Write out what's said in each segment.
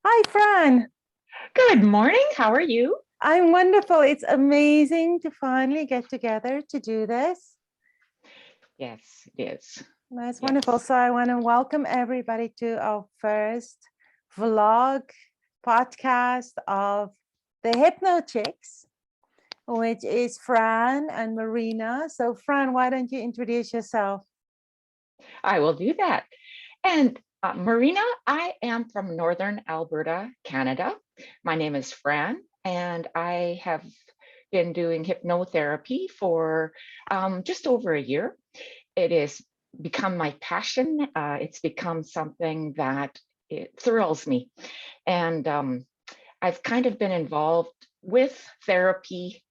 Hi, Fran. Good morning. How are you? I'm wonderful. It's amazing to finally get together to do this. Yes, it is. That's wonderful. Yes. So, I want to welcome everybody to our first vlog podcast of the Hypno Chicks, which is Fran and Marina. So, Fran, why don't you introduce yourself? I will do that. And Marina, I am from Northern Alberta, Canada. My name is Fran, and I have been doing hypnotherapy for just over a year. It has become my passion. It's become something that it thrills me. And I've kind of been involved with therapy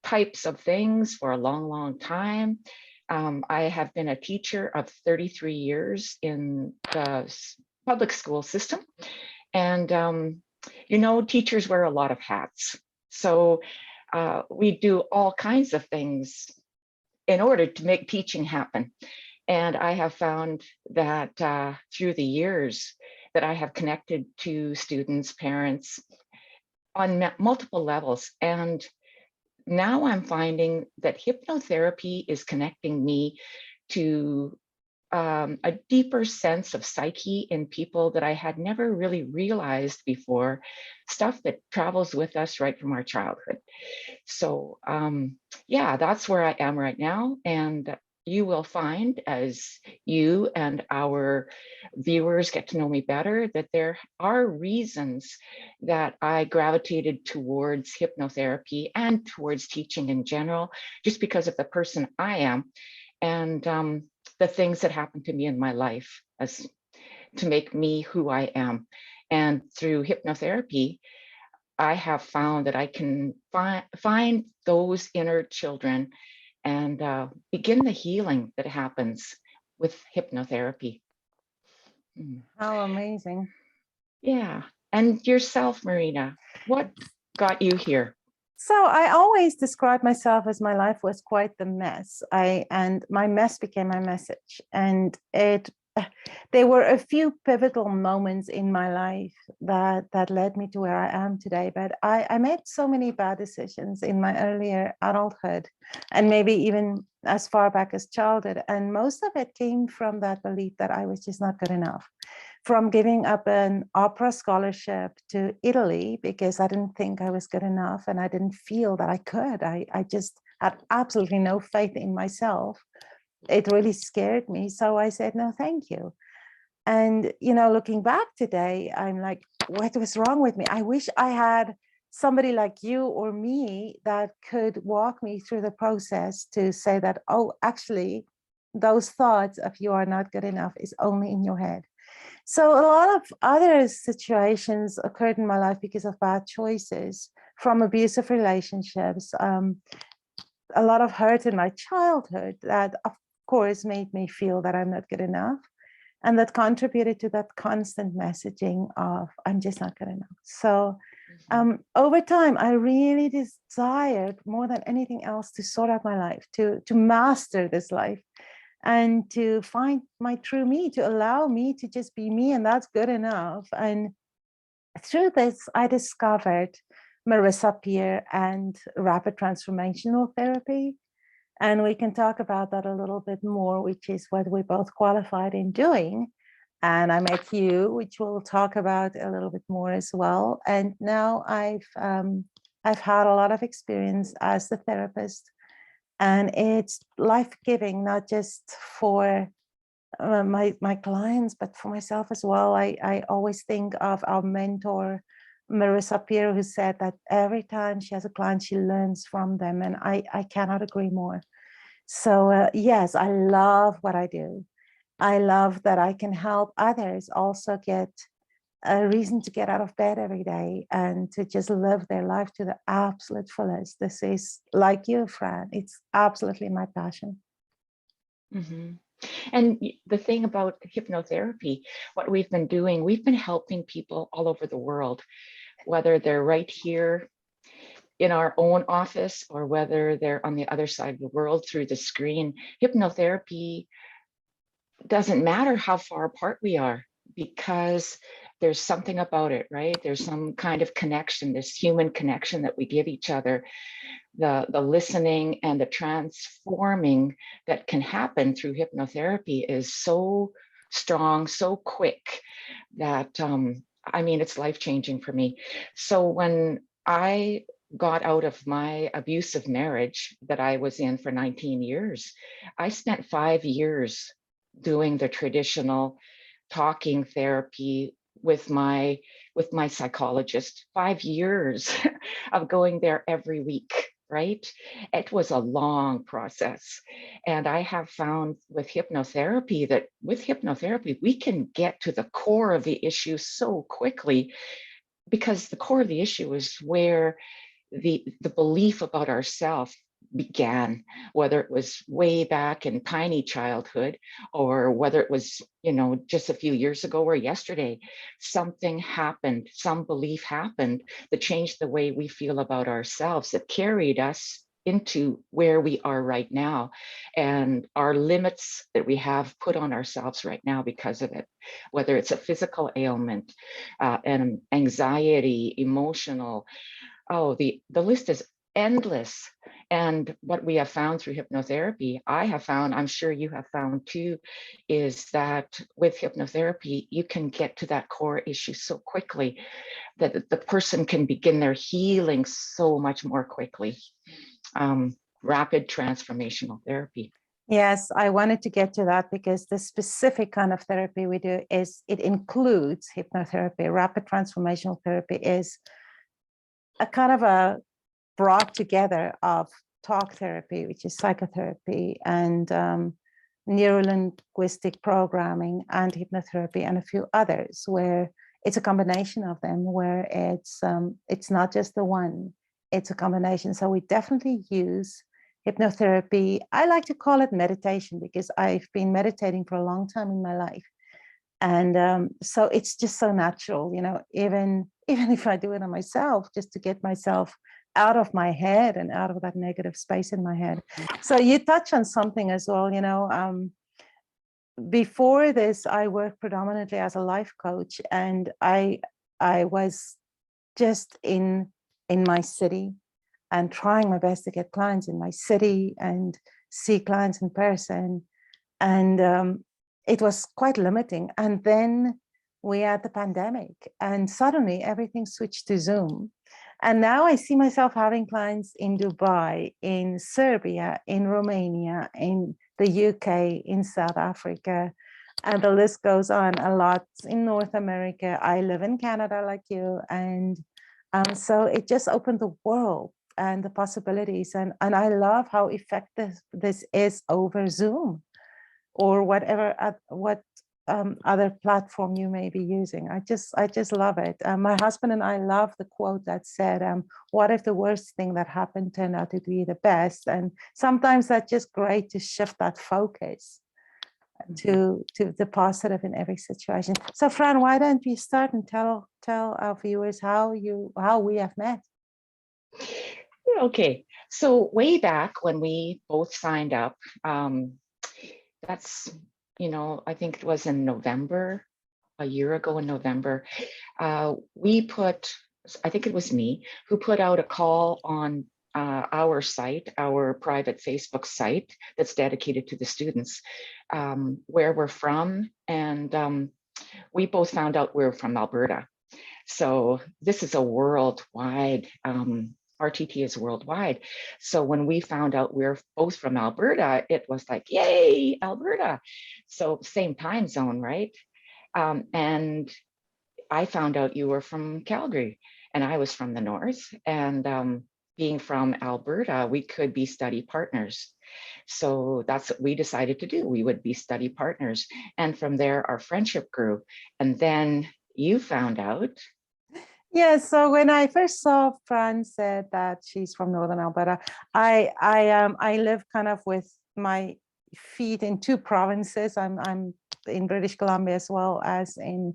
types of things for a long, long time. I have been a teacher of 33 years in the public school system. And, teachers wear a lot of hats. So we do all kinds of things in order to make teaching happen. And I have found that through the years that I have connected to students, parents on multiple levels. And now I'm finding that hypnotherapy is connecting me to a deeper sense of psyche in people that I had never really realized before, stuff that travels with us right from our childhood. So, yeah, that's where I am right now. And you will find, as you and our viewers get to know me better, that there are reasons that I gravitated towards hypnotherapy and towards teaching in general, just because of the person I am and the things that happened to me in my life as to make me who I am. And through hypnotherapy, I have found that I can find those inner children and begin the healing that happens with hypnotherapy. Mm. How amazing. Yeah. And yourself, Marina, what got you here? So I always describe myself as my life was quite the mess. And my mess became my message. And it there were a few pivotal moments in my life that led me to where I am today. But I made so many bad decisions in my earlier adulthood and maybe even as far back as childhood. And most of it came from that belief that I was just not good enough, from giving up an opera scholarship to Italy because I didn't think I was good enough and I didn't feel that I could. I just had absolutely no faith in myself. It really scared me. So I said, no, thank you. And, looking back today, I'm like, what was wrong with me? I wish I had somebody like you or me that could walk me through the process to say that, oh, actually, those thoughts of you are not good enough is only in your head. So a lot of other situations occurred in my life because of bad choices, from abusive relationships, a lot of hurt in my childhood that, of course, made me feel that I'm not good enough. And that contributed to that constant messaging of, I'm just not good enough. So over time, I really desired more than anything else to sort out my life, to master this life and to find my true me, to allow me to just be me. And that's good enough. And through this, I discovered Marissa Peer and rapid transformational therapy. And we can talk about that a little bit more, which is what we both qualified in doing. And I met you, which we'll talk about a little bit more as well. And now I've had a lot of experience as the therapist, and it's life-giving, not just for my clients, but for myself as well. I always think of our mentor, Marissa Peer, who said that every time she has a client, she learns from them. And I cannot agree more. So yes, I love what I do. I love that I can help others also get a reason to get out of bed every day and to just live their life to the absolute fullest. This is, like you, Fran, it's absolutely my passion. Mm-hmm. And the thing about hypnotherapy, what we've been doing, we've been helping people all over the world, whether they're right here in our own office or whether they're on the other side of the world through the screen. Hypnotherapy doesn't matter how far apart we are. because there's something about it, right? There's some kind of connection, this human connection that we give each other, the listening and the transforming that can happen through hypnotherapy is so strong, so quick that, I mean, it's life-changing for me. So when I got out of my abusive marriage that I was in for 19 years, I spent 5 years doing the traditional talking therapy with my psychologist, 5 years of going there every week, right? It was a long process. And I have found with hypnotherapy that with hypnotherapy, we can get to the core of the issue so quickly, because the core of the issue is where the belief about ourselves began, whether it was way back in tiny childhood or whether it was, you know, just a few years ago or yesterday. Something happened, some belief happened that changed the way we feel about ourselves, that carried us into where we are right now, and our limits that we have put on ourselves right now because of it, whether it's a physical ailment, and anxiety, emotional. Oh, the list is endless. And what we have found through hypnotherapy, I have found, I'm sure you have found too, is that with hypnotherapy, you can get to that core issue so quickly that the person can begin their healing so much more quickly. Rapid transformational therapy. Yes, I wanted to get to that because the specific kind of therapy we do is, it includes hypnotherapy. Rapid transformational therapy is a kind of a brought together of talk therapy, which is psychotherapy, and neuro-linguistic programming and hypnotherapy, and a few others, where it's a combination of them, where it's not just the one, it's a combination. So we definitely use hypnotherapy. I like to call it meditation because I've been meditating for a long time in my life. And so it's just so natural, you know, even if I do it on myself, just to get myself out of my head and out of that negative space in my head. So you touch on something as well, you know, before this, I worked predominantly as a life coach, and I was just in my city and trying my best to get clients in my city and see clients in person. And it was quite limiting. And then we had the pandemic, and suddenly everything switched to Zoom. And now I see myself having clients in Dubai, in Serbia, in Romania, in the UK, in South Africa, and the list goes on. A lot in North America. I live in Canada like you. And so it just opened the world and the possibilities. And I love how effective this is over Zoom or whatever, other platform you may be using. I just love it. My husband and I love the quote that said, what if the worst thing that happened turned out to be the best? And sometimes that's just great to shift that focus to the positive in every situation. So Fran, why don't you start and tell our viewers how we have met? Okay, so way back when we both signed up, that's, you know, I think it was in November, a year ago in November, we put, I think it was me, who put out a call on our site, our private Facebook site that's dedicated to the students, where we're from. And we both found out we're from Alberta. So this is a worldwide, RTT is worldwide. So when we found out we're both from Alberta, it was like, yay, Alberta. So same time zone, right? And I found out you were from Calgary and I was from the north. And being from Alberta, we could be study partners. So that's what we decided to do. We would be study partners. And from there, our friendship grew. And then you found out. Yeah, so when I first saw Fran said that she's from Northern Alberta, I live kind of with my feet in two provinces. I'm in British Columbia as well as in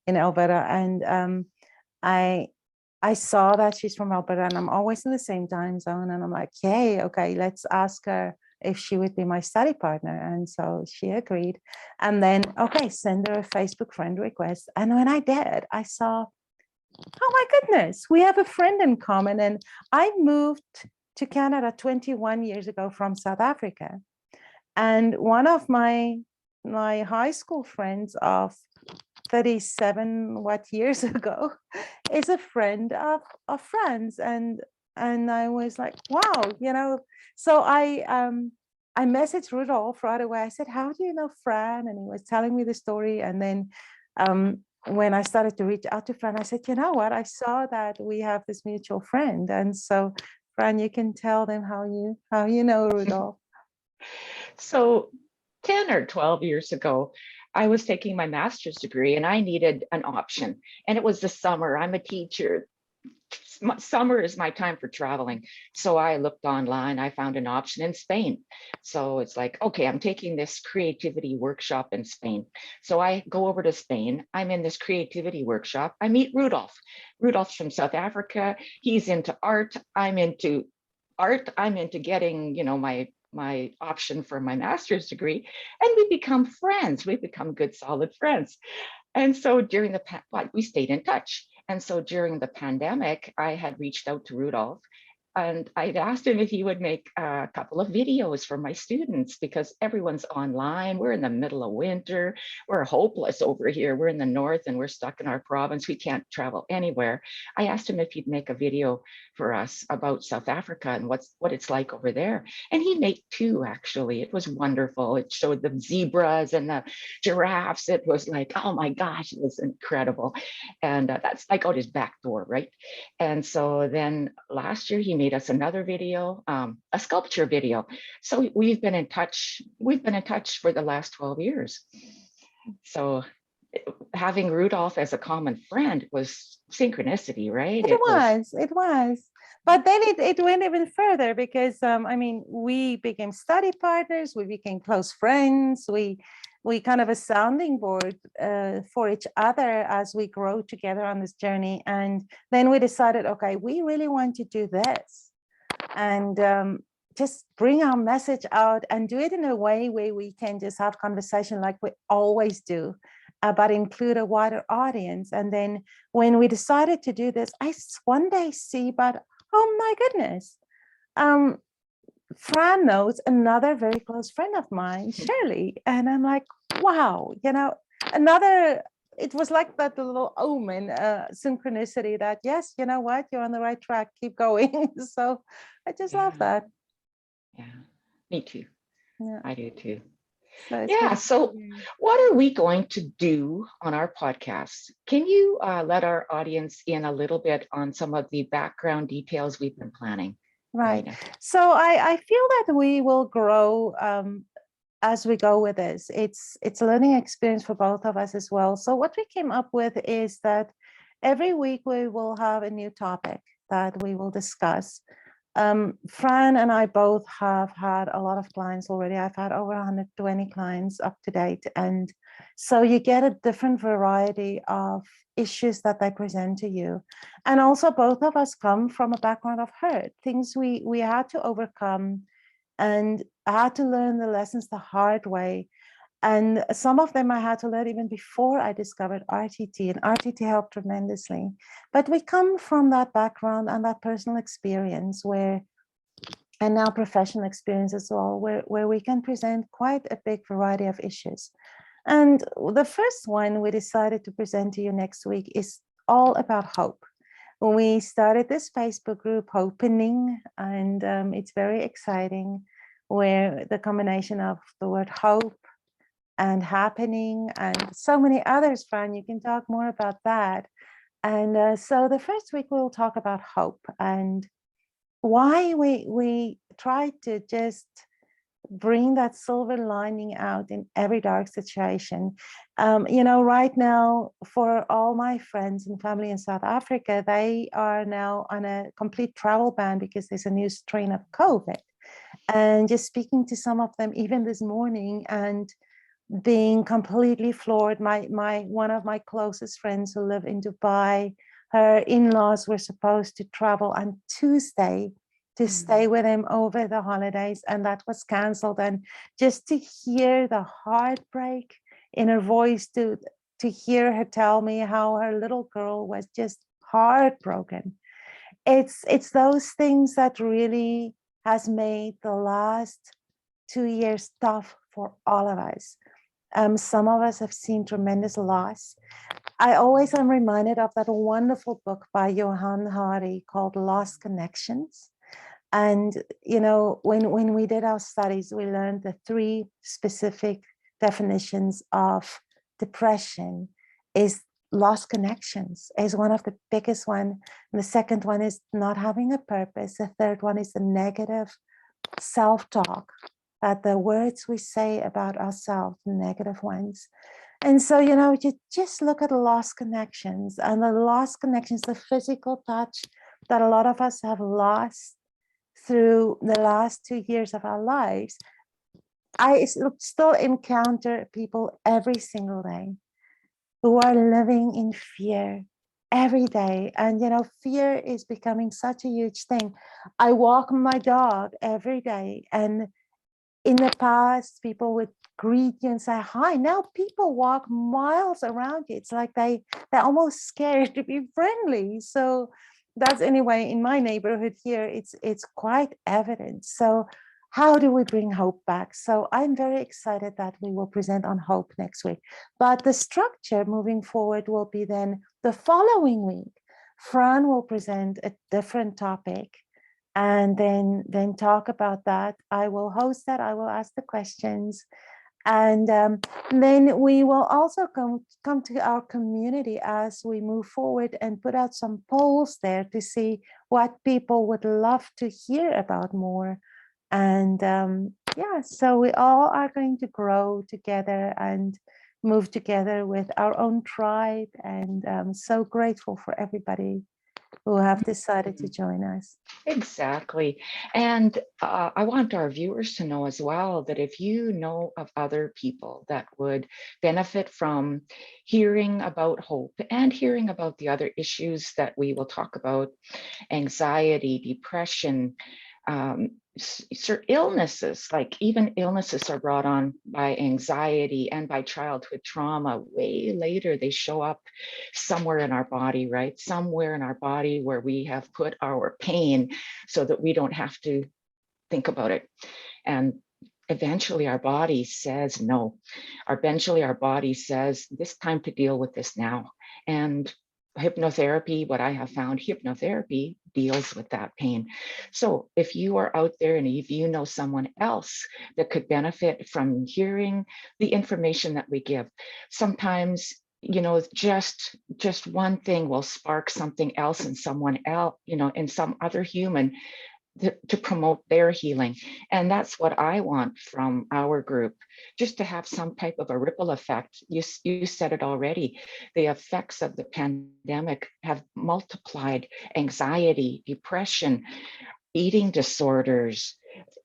Alberta, and I saw that she's from Alberta, and I'm always in the same time zone, and I'm like, hey, okay, let's ask her if she would be my study partner. And so she agreed. And then, okay, send her a Facebook friend request. And when I did, I saw, oh my goodness, we have a friend in common. And I moved to Canada 21 years ago from South Africa. And one of my high school friends of 37 years ago is a friend of Fran's. And I was like, wow, so I messaged Rudolph right away. I said, how do you know Fran? And he was telling me the story. And then when I started to reach out to Fran, I said, you know what? I saw that we have this mutual friend. And so, Fran, you can tell them how you know Rudolph. So 10 or 12 years ago, I was taking my master's degree and I needed an option. And it was the summer. I'm a teacher. Summer is my time for traveling. So I looked online, I found an option in Spain. So it's like, okay, I'm taking this creativity workshop in Spain. So I go over to Spain. I'm in this creativity workshop. I meet Rudolph. Rudolph's from South Africa. He's into art. I'm into art. I'm into getting, my option for my master's degree. And we become friends. We become good, solid friends. And so during we stayed in touch. And so during the pandemic, I had reached out to Rudolph and I'd asked him if he would make a couple of videos for my students because everyone's online. We're in the middle of winter. We're hopeless over here. We're in the north and we're stuck in our province. We can't travel anywhere. I asked him if he'd make a video for us about South Africa and what it's like over there. And he made 2, actually. It was wonderful. It showed the zebras and the giraffes. It was like, oh my gosh, it was incredible. And that's like out his back door, right? And so then last year, he made us another video, a sculpture video. So we've been in touch. We've been in touch for the last 12 years. So having Rudolph as a common friend was synchronicity, right? It was. But then it went even further because, we became study partners. We became close friends. We kind of a sounding board for each other as we grow together on this journey. And then we decided, okay, we really want to do this and just bring our message out and do it in a way where we can just have conversation like we always do, but include a wider audience. And then when we decided to do this, I one day see, but oh my goodness, Fran knows another very close friend of mine, Shirley. And I'm like, wow, it was like that little omen, synchronicity that, yes, you know what, you're on the right track, keep going. So I just love that. Yeah, me too. Yeah. I do too. So so what are we going to do on our podcast? Can you let our audience in a little bit on some of the background details we've been planning? Right. Marina? So I feel that we will grow as we go with this. It's a learning experience for both of us as well. So what we came up with is that every week we will have a new topic that we will discuss. Fran and I both have had a lot of clients already. I've had over 120 clients up to date. And so you get a different variety of issues that they present to you. And also both of us come from a background of hurt, things we had to overcome and I had to learn the lessons the hard way. And some of them I had to learn even before I discovered RTT, and RTT helped tremendously. But we come from that background and that personal experience and now professional experience as well, where we can present quite a big variety of issues. And the first one we decided to present to you next week is all about hope. We started this Facebook group, Hopenning, and it's very exciting, where the combination of the word hope and happening and so many others, Fran, you can talk more about that. And so the first week we'll talk about hope and why we try to just bring that silver lining out in every dark situation. Right now, for all my friends and family in South Africa, they are now on a complete travel ban because there's a new strain of COVID. And just speaking to some of them, even this morning, and being completely floored. One of my closest friends who live in Dubai, her in-laws were supposed to travel on Tuesday to stay with him over the holidays, and that was canceled. And just to hear the heartbreak in her voice, to hear her tell me how her little girl was just heartbroken. It's those things that really has made the last 2 years tough for all of us. Some of us have seen tremendous loss. I always am reminded of that wonderful book by Johann Hari called Lost Connections. And, you know, when we did our studies, we learned the 3 specific definitions of depression. Is lost connections is one of the biggest one. And the second one is not having a purpose. The third one is the negative self-talk, that the words we say about ourselves, negative ones. And so, you know, you just look at the lost connections, and the lost connections, the physical touch that a lot of us have lost through the last 2 years of our lives. I still encounter people every single day who are living in fear every day. And, you know, fear is becoming such a huge thing. I walk my dog every day, and in the past, people would greet you and say hi. Now people walk miles around you. It's like they're almost scared to be friendly. So that's, anyway, in my neighborhood here, it's quite evident. So how do we bring hope back? So I'm very excited that we will present on hope next week. But the structure moving forward will be then the following week. Fran will present a different topic, and then talk about that. I will host that. I will ask the questions. And then we will also come to our community as we move forward and put out some polls there to see what people would love to hear about more. And yeah, so we all are going to grow together and move together with our own tribe. And I'm so grateful for everybody who have decided to join us. Exactly. And I want our viewers to know as well that if you know of other people that would benefit from hearing about hope and hearing about the other issues that we will talk about, anxiety, depression, illnesses, like even illnesses are brought on by anxiety and by childhood trauma. Way later, they show up somewhere in our body, right? Somewhere in our body where we have put our pain so that we don't have to think about it. And eventually our body says no. Eventually our body says, it's time to deal with this now. And hypnotherapy, what I have found, hypnotherapy deals with that pain. So if you are out there and if you know someone else that could benefit from hearing the information that we give, sometimes, you know, just one thing will spark something else in someone else, you know, in some other human to promote their healing. And that's what I want from our group, just to have some type of a ripple effect. You said it already. The effects of the pandemic have multiplied anxiety, depression, eating disorders,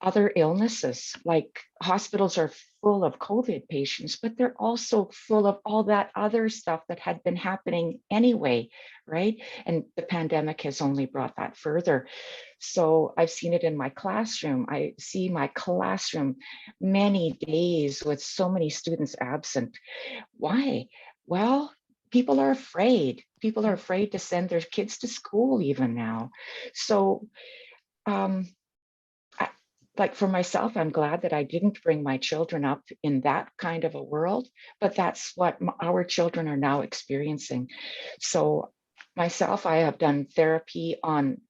other illnesses. Like hospitals are full of COVID patients, but they're also full of all that other stuff that had been happening anyway, right? And the pandemic has only brought that further. So I've seen it in my classroom. I see my classroom many days with so many students absent. Why? Well, people are afraid. People are afraid to send their kids to school even now. So like for myself, I'm glad that I didn't bring my children up in that kind of a world, but that's what our children are now experiencing. So myself, I have done therapy on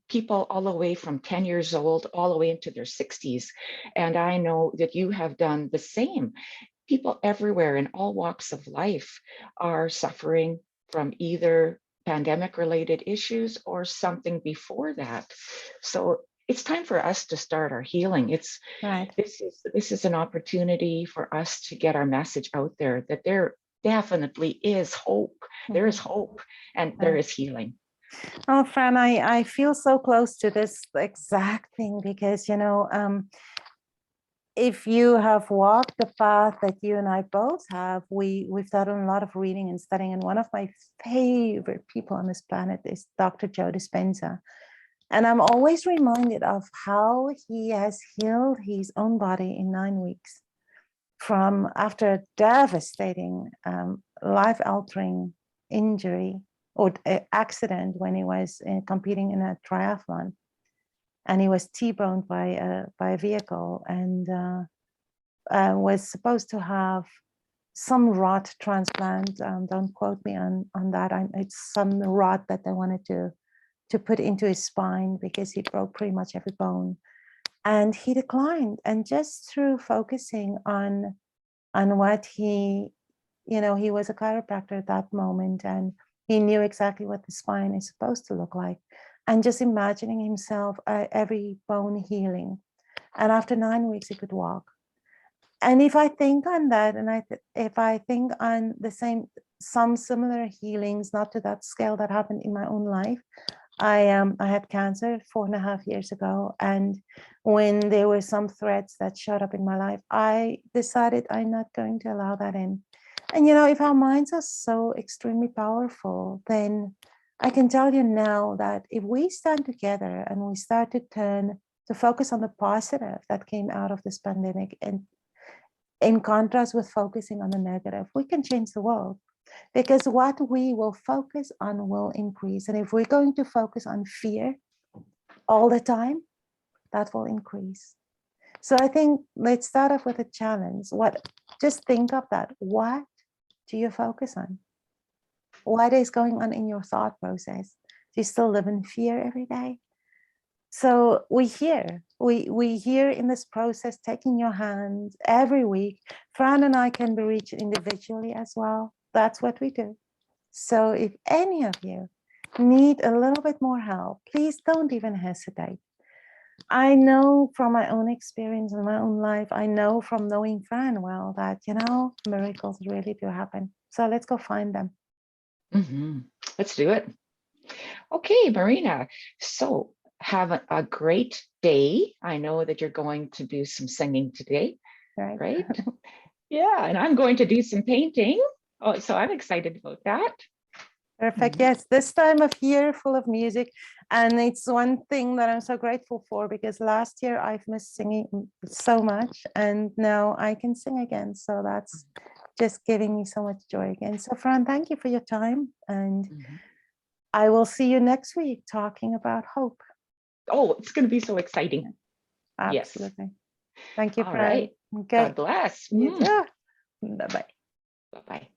people all the way from 10 years old, all the way into their 60s. And I know that you have done the same. People everywhere in all walks of life are suffering from either pandemic related issues or something before that. So it's time for us to start our healing. It's Right. This is an opportunity for us to get our message out there that there definitely is hope. There is hope and there is healing. Oh, Fran, I feel so close to this exact thing because, you know, if you have walked the path that you and I both have, we've done a lot of reading and studying. And one of my favorite people on this planet is Dr. Joe Dispenza. And I'm always reminded of how he has healed his own body in 9 weeks from after a devastating, life-altering injury or accident when he was competing in a triathlon, and he was T-boned by a vehicle, and was supposed to have some rod transplant. Don't quote me on that. It's some rod that they wanted to put into his spine because he broke pretty much every bone, and he declined. And just through focusing on what he, he was a chiropractor at that moment, and he knew exactly what the spine is supposed to look like, and just imagining himself every bone healing, and after 9 weeks he could walk. And if I think on that, and if I think on some similar healings, not to that scale, that happened in my own life. I had cancer 4.5 years ago, and when there were some threats that showed up in my life, I decided I'm not going to allow that in. And if our minds are so extremely powerful, then I can tell you now that if we stand together and we start to focus on the positive that came out of this pandemic, and in contrast with focusing on the negative, we can change the world. Because what we will focus on will increase. And if we're going to focus on fear all the time, that will increase. So I think let's start off with a challenge. Just think of that. What do you focus on? What is going on in your thought process? Do you still live in fear every day? So we here in this process, taking your hand every week. Fran and I can be reached individually as well. That's what we do. So if any of you need a little bit more help, please don't even hesitate. I know from my own experience in my own life, I know from knowing Fran well that, miracles really do happen. So let's go find them. Let's do it. Okay, Marina. So have a great day. I know that you're going to do some singing today, right? Yeah, and I'm going to do some painting. Oh, so I'm excited about that. Perfect. Yes, this time of year full of music. And it's one thing that I'm so grateful for, because last year I've missed singing so much, and now I can sing again. So that's just giving me so much joy again. So Fran, thank you for your time. And I will see you next week talking about hope. Oh, it's going to be so exciting. Absolutely. Yes. Thank you, All Fran. right. Okay. God bless. Bye-bye. Bye-bye.